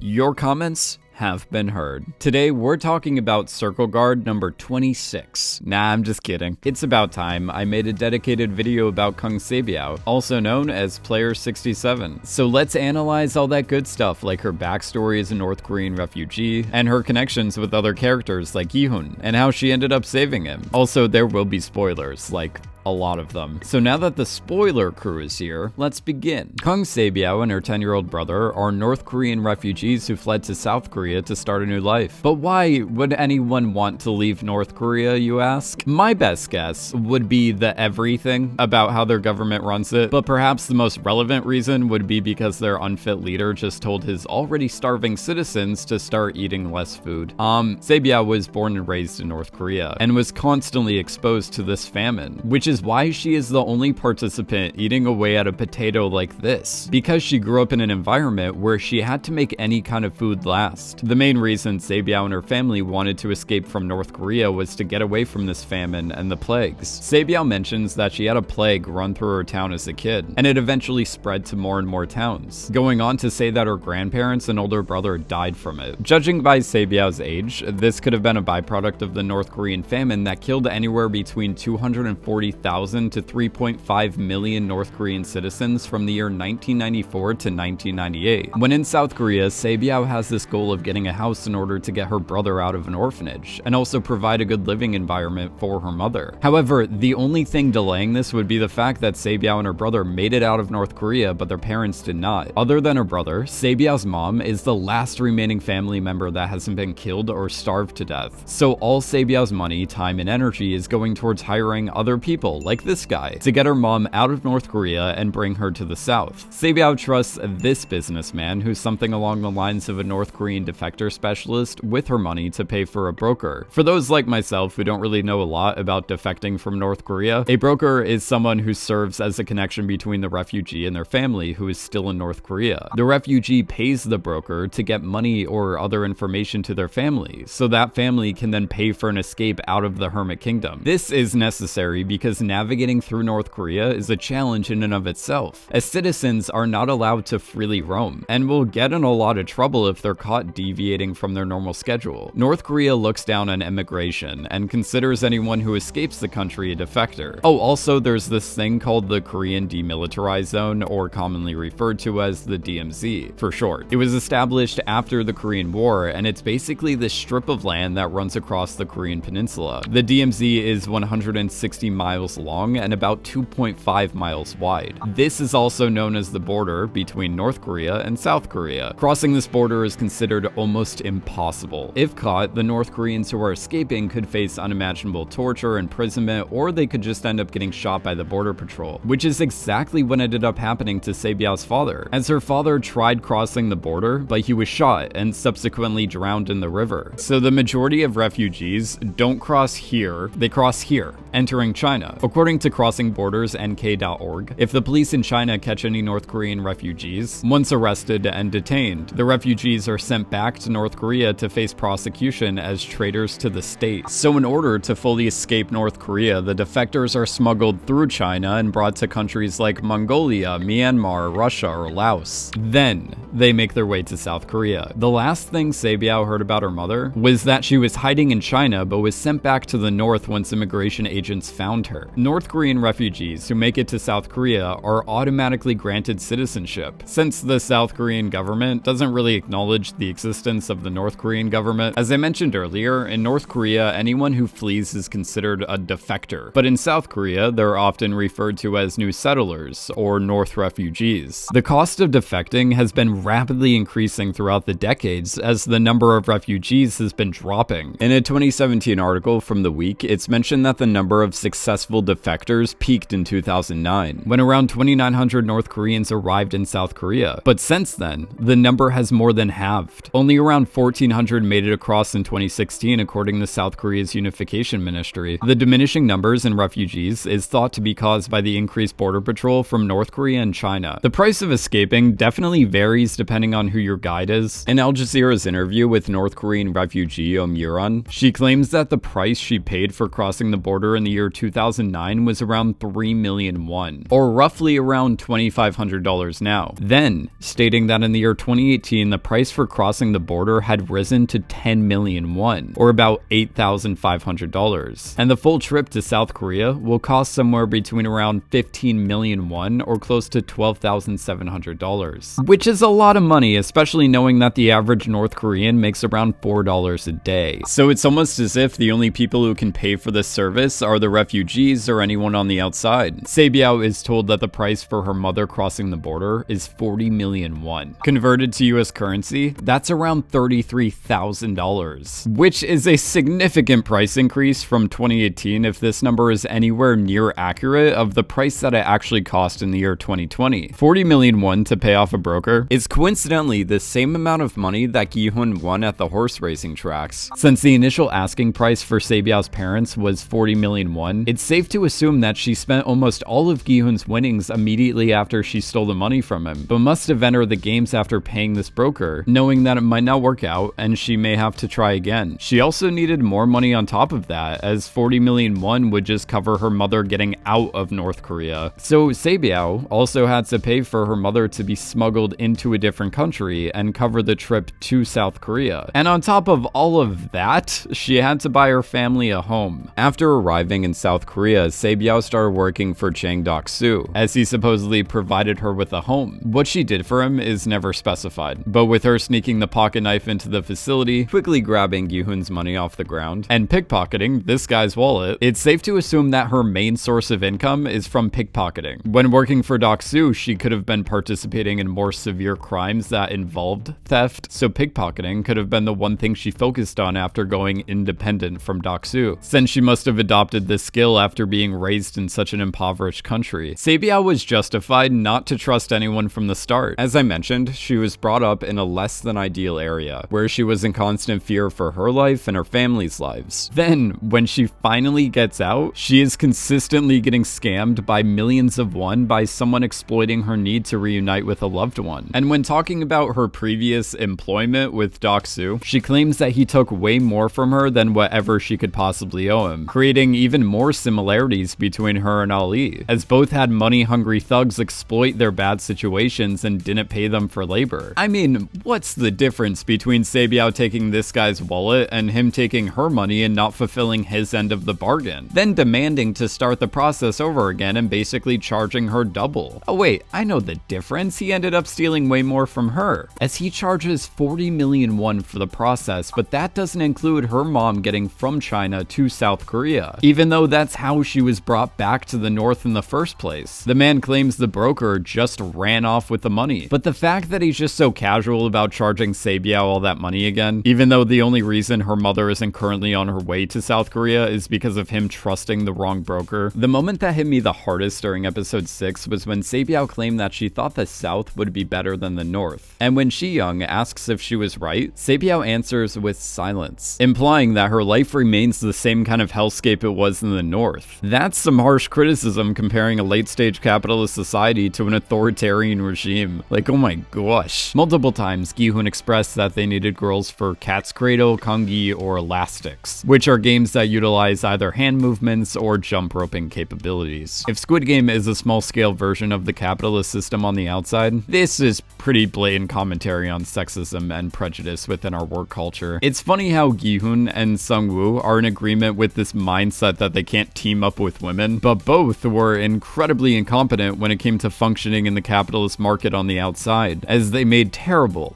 Your comments have been heard. Today, we're talking about Circle Guard number 26. Nah, I'm just kidding. It's about time. I made a dedicated video about Kang Sae-byeok, also known as Player 67. So let's analyze all that good stuff, like her backstory as a North Korean refugee, and her connections with other characters like Gi-hun, and how she ended up saving him. Also, there will be spoilers, like a lot of them. So now that the spoiler crew is here, let's begin. Kang Sae-byeok and her 10-year-old brother are North Korean refugees who fled to South Korea to start a new life. But why would anyone want to leave North Korea, you ask? My best guess would be the everything about how their government runs it, but perhaps the most relevant reason would be because their unfit leader just told his already starving citizens to start eating less food. Sae-byeok was born and raised in North Korea and was constantly exposed to this famine, which is why she is the only participant eating away at a potato like this, because she grew up in an environment where she had to make any kind of food last. The main reason Sae-byeok and her family wanted to escape from North Korea was to get away from this famine and the plagues. Sae-byeok mentions that she had a plague run through her town as a kid, and it eventually spread to more and more towns, going on to say that her grandparents and older brother died from it. Judging by Sae-byeok's age, this could have been a byproduct of the North Korean famine that killed anywhere between 240,000 to 3.5 million North Korean citizens from the year 1994 to 1998. When in South Korea, Sae-byeok has this goal of getting a house in order to get her brother out of an orphanage, and also provide a good living environment for her mother. However, the only thing delaying this would be the fact that Sae-byeok and her brother made it out of North Korea, but their parents did not. Other than her brother, Sae-byeok's mom is the last remaining family member that hasn't been killed or starved to death. So all Sae-byeok's money, time, and energy is going towards hiring other people, like this guy, to get her mom out of North Korea and bring her to the South. Sae-byeok trusts this businessman, who's something along the lines of a North Korean defector specialist, with her money to pay for a broker. For those like myself who don't really know a lot about defecting from North Korea, a broker is someone who serves as a connection between the refugee and their family who is still in North Korea. The refugee pays the broker to get money or other information to their family, so that family can then pay for an escape out of the Hermit Kingdom. This is necessary because navigating through North Korea is a challenge in and of itself, as citizens are not allowed to freely roam, and will get in a lot of trouble if they're caught deviating from their normal schedule. North Korea looks down on immigration, and considers anyone who escapes the country a defector. Oh, also there's this thing called the Korean Demilitarized Zone, or commonly referred to as the DMZ, for short. It was established after the Korean War, and it's basically this strip of land that runs across the Korean peninsula. The DMZ is 160 miles long and about 2.5 miles wide. This is also known as the border between North Korea and South Korea. Crossing this border is considered almost impossible. If caught, the North Koreans who are escaping could face unimaginable torture, imprisonment, or they could just end up getting shot by the border patrol, which is exactly what ended up happening to Sae-byeok's father, as her father tried crossing the border, but he was shot and subsequently drowned in the river. So the majority of refugees don't cross here, they cross here, entering China. According to CrossingBordersNK.org, if the police in China catch any North Korean refugees, once arrested and detained, the refugees are sent back to North Korea to face prosecution as traitors to the state. So in order to fully escape North Korea, the defectors are smuggled through China and brought to countries like Mongolia, Myanmar, Russia, or Laos. Then they make their way to South Korea. The last thing Sae-byeok heard about her mother was that she was hiding in China but was sent back to the north once immigration agents found her. North Korean refugees who make it to South Korea are automatically granted citizenship, since the South Korean government doesn't really acknowledge the existence of the North Korean government. As I mentioned earlier, in North Korea, anyone who flees is considered a defector, but in South Korea, they're often referred to as new settlers, or North refugees. The cost of defecting has been rapidly increasing throughout the decades as the number of refugees has been dropping. In a 2017 article from The Week, it's mentioned that the number of successful defectors peaked in 2009, when around 2,900 North Koreans arrived in South Korea. But since then, the number has more than halved. Only around 1,400 made it across in 2016, according to South Korea's unification ministry. The diminishing numbers in refugees is thought to be caused by the increased border patrol from North Korea and China. The price of escaping definitely varies depending on who your guide is. In Al Jazeera's interview with North Korean refugee Myuran, she claims that the price she paid for crossing the border in the year 2000 2009 was around 3 million won, or roughly around $2,500 now. Then, stating that in the year 2018, the price for crossing the border had risen to 10 million won, or about $8,500. And the full trip to South Korea will cost somewhere between around 15 million won, or close to $12,700, which is a lot of money, especially knowing that the average North Korean makes around $4 a day. So it's almost as if the only people who can pay for this service are the refugees or anyone on the outside. Sae-byeok is told that the price for her mother crossing the border is 40 million won. Converted to US currency, that's around $33,000, which is a significant price increase from 2018 if this number is anywhere near accurate of the price that it actually cost in the year 2020. 40 million won to pay off a broker is coincidentally the same amount of money that Gi-hun won at the horse racing tracks. Since the initial asking price for Sae-byeok's parents was 40 million won, it's safe to assume that she spent almost all of Gi-hun's winnings immediately after she stole the money from him, but must have entered the games after paying this broker, knowing that it might not work out and she may have to try again. She also needed more money on top of that, as 40 million won would just cover her mother getting out of North Korea. So Sae-byeok also had to pay for her mother to be smuggled into a different country and cover the trip to South Korea. And on top of all of that, she had to buy her family a home. After arriving in South Korea, Sae-byeok started working for Ji-yeong Jang Deok-su, as he supposedly provided her with a home. What she did for him is never specified, but with her sneaking the pocket knife into the facility, quickly grabbing Gi-hun's money off the ground, and pickpocketing this guy's wallet, it's safe to assume that her main source of income is from pickpocketing. When working for Deok-su, she could have been participating in more severe crimes that involved theft, so pickpocketing could have been the one thing she focused on after going independent from Deok-su, since she must have adopted this skill after being raised in such an impoverished country. Sae-byeok was justified not to trust anyone from the start. As I mentioned, she was brought up in a less than ideal area, where she was in constant fear for her life and her family's lives. Then, when she finally gets out, she is consistently getting scammed by millions of won by someone exploiting her need to reunite with a loved one. And when talking about her previous employment with Deok-su, she claims that he took way more from her than whatever she could possibly owe him, creating even more similarities between her and Ali, as both had money-hungry thugs exploit their bad situations and didn't pay them for labor. I mean, what's the difference between Sae-byeok taking this guy's wallet and him taking her money and not fulfilling his end of the bargain, then demanding to start the process over again and basically charging her double? Oh wait, I know the difference. He ended up stealing way more from her, as he charges 40 million won for the process, but that doesn't include her mom getting from China to South Korea, even though that's how she was brought back to the north in the first place. The man claims the broker just ran off with the money, but the fact that he's just so casual about charging Sae-byeok all that money again, even though the only reason her mother isn't currently on her way to South Korea is because of him trusting the wrong broker. The moment that hit me the hardest during episode 6 was when Sae-byeok claimed that she thought the South would be better than the North. And when Ji-yeong asks if she was right, Sae-byeok answers with silence, implying that her life remains the same kind of hellscape it was in the North. That's some harsh criticism comparing a late-stage capitalist society to an authoritarian regime. Like, oh my gosh. Multiple times, Gi-hun expressed that they needed girls for Cat's Cradle, Kongi, or Elastics, which are games that utilize either hand movements or jump roping capabilities. If Squid Game is a small-scale version of the capitalist system on the outside, this is pretty blatant commentary on sexism and prejudice within our work culture. It's funny how Gi-hun and Sang-woo are in agreement with this mindset that they can't team up with women, but both were incredibly incompetent when it came to functioning in the capitalist market on the outside, as they made terrible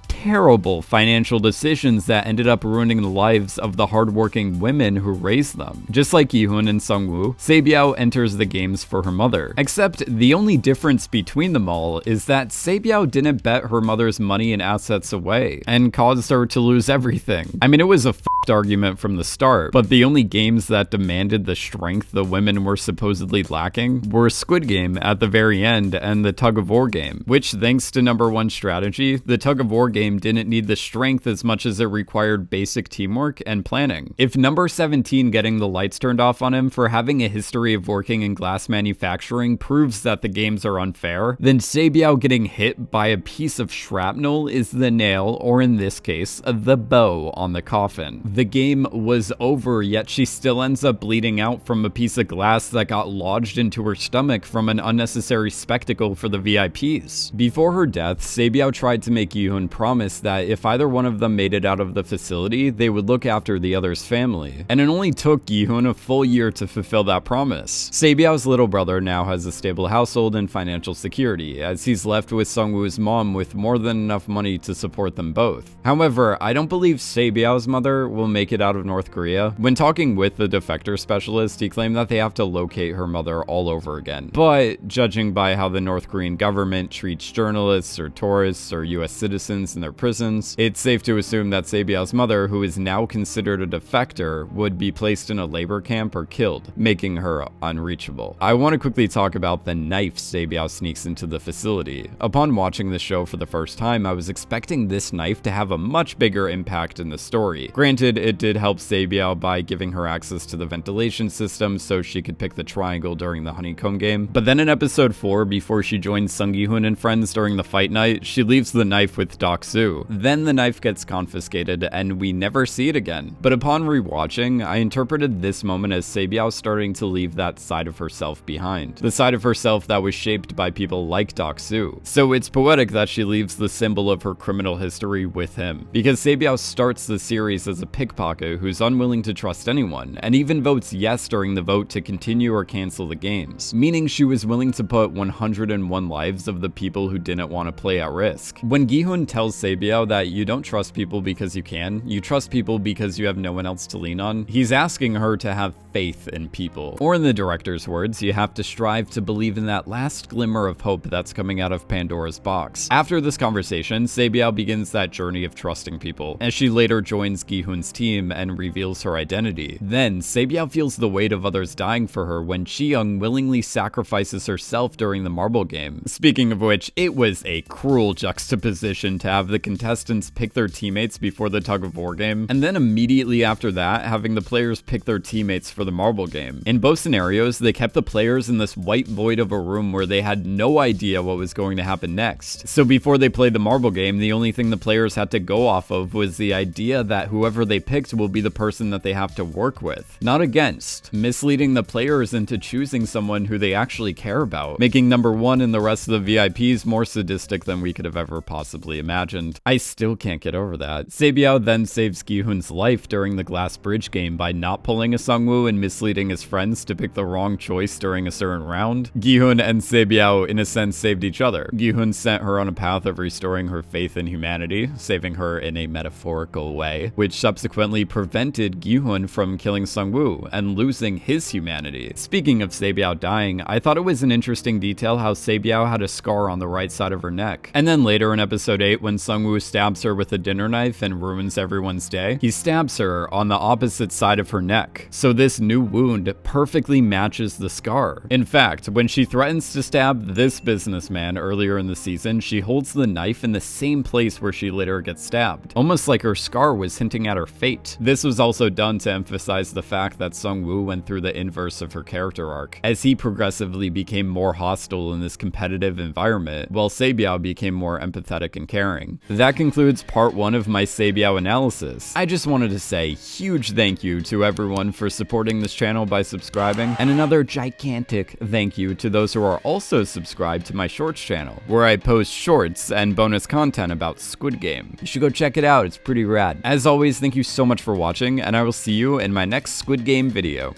financial decisions that ended up ruining the lives of the hardworking women who raised them. Just like Gi-hun and Sang-woo, Sae-byeok enters the games for her mother. Except the only difference between them all is that Sae-byeok didn't bet her mother's money and assets away, and caused her to lose everything. I mean, it was a f***ed argument from the start, but the only games that demanded the strength the women were supposedly lacking were Squid Game at the very end and the tug-of-war game, which, thanks to #1 strategy, the tug-of-war game didn't need the strength as much as it required basic teamwork and planning. If number 17 getting the lights turned off on him for having a history of working in glass manufacturing proves that the games are unfair, then Sae-byeok getting hit by a piece of shrapnel is the nail, or in this case, the bow on the coffin. The game was over, yet she still ends up bleeding out from a piece of glass that got lodged into her stomach from an unnecessary spectacle for the VIPs. Before her death, Sae-byeok tried to make Gi-hun promise that if either one of them made it out of the facility, they would look after the other's family. And it only took Gi-hun a full year to fulfill that promise. Sae-byeok's little brother now has a stable household and financial security, as he's left with Sung-woo's mom with more than enough money to support them both. However, I don't believe Sae-byeok's mother will make it out of North Korea. When talking with the defector specialist, he claimed that they have to locate her mother all over again. But judging by how the North Korean government treats journalists or tourists or US citizens in their prisons, it's safe to assume that Sae-byeok's mother, who is now considered a defector, would be placed in a labor camp or killed, making her unreachable. I want to quickly talk about the knife Sae-byeok sneaks into the facility. Upon watching the show for the first time, I was expecting this knife to have a much bigger impact in the story. Granted, it did help Sae-byeok by giving her access to the ventilation system so she could pick the triangle during the honeycomb game. But then in episode 4, before she joins Seong Gi-hun and friends during the fight night, she leaves the knife with Deok-su. Then the knife gets confiscated and we never see it again. But upon rewatching, I interpreted this moment as Sae-byeok starting to leave that side of herself behind. The side of herself that was shaped by people like Deok-su. So it's poetic that she leaves the symbol of her criminal history with him. Because Sae-byeok starts the series as a pickpocket who's unwilling to trust anyone, and even votes yes during the vote to continue or cancel the games, meaning she was willing to put 101 lives of the people who didn't want to play at risk. When Gi-hun tells Sae-byeok that you don't trust people because you can, you trust people because you have no one else to lean on, he's asking her to have faith in people. Or in the director's words, you have to strive to believe in that last glimmer of hope that's coming out of Pandora's box. After this conversation, Sae-byeok begins that journey of trusting people, as she later joins Gi-hun's team and reveals her identity. Then, Sae-byeok feels the weight of others dying for her when Ji-yeong willingly sacrifices herself during the marble game. Speaking of which, it was a cruel juxtaposition to have the contestants pick their teammates before the tug-of-war game, and then immediately after that, having the players pick their teammates for the marble game. In both scenarios, they kept the players in this white void of a room where they had no idea what was going to happen next. So before they played the marble game, the only thing the players had to go off of was the idea that whoever they picked will be the person that they have to work with, not against, misleading the players into choosing someone who they actually care about, making number 1 and the rest of the VIPs more sadistic than we could have ever possibly imagined. I still can't get over that. Sae-byeok then saves Gi-hun's life during the glass bridge game by not pulling a Sung-woo and misleading his friends to pick the wrong choice during a certain round. Gi-hun and Sae-byeok in a sense saved each other. Gi-hun sent her on a path of restoring her faith in humanity, saving her in a metaphorical way, which subsequently prevented Gi-hun from killing Sung-woo and losing his humanity. Speaking of Sae-byeok dying, I thought it was an interesting detail how Sae-byeok had a scar on the right side of her neck. And then later in episode 8, when Sung-woo stabs her with a dinner knife and ruins everyone's day, he stabs her on the opposite side of her neck. So this new wound perfectly matches the scar. In fact, when she threatens to stab this businessman earlier in the season, she holds the knife in the same place where she later gets stabbed, almost like her scar was hinting at her fate. This was also done to emphasize the fact that Sung-woo went through the inverse of her character arc, as he progressively became more hostile in this competitive environment, while Sae-byeok became more empathetic and caring. That concludes part 1 of my Sae-byeok analysis. I just wanted to say huge thank you to everyone for supporting this channel by subscribing, and another gigantic thank you to those who are also subscribed to my shorts channel, where I post shorts and bonus content about Squid Game. You should go check it out, it's pretty rad. As always, thank you so much for watching, and I will see you in my next Squid Game video.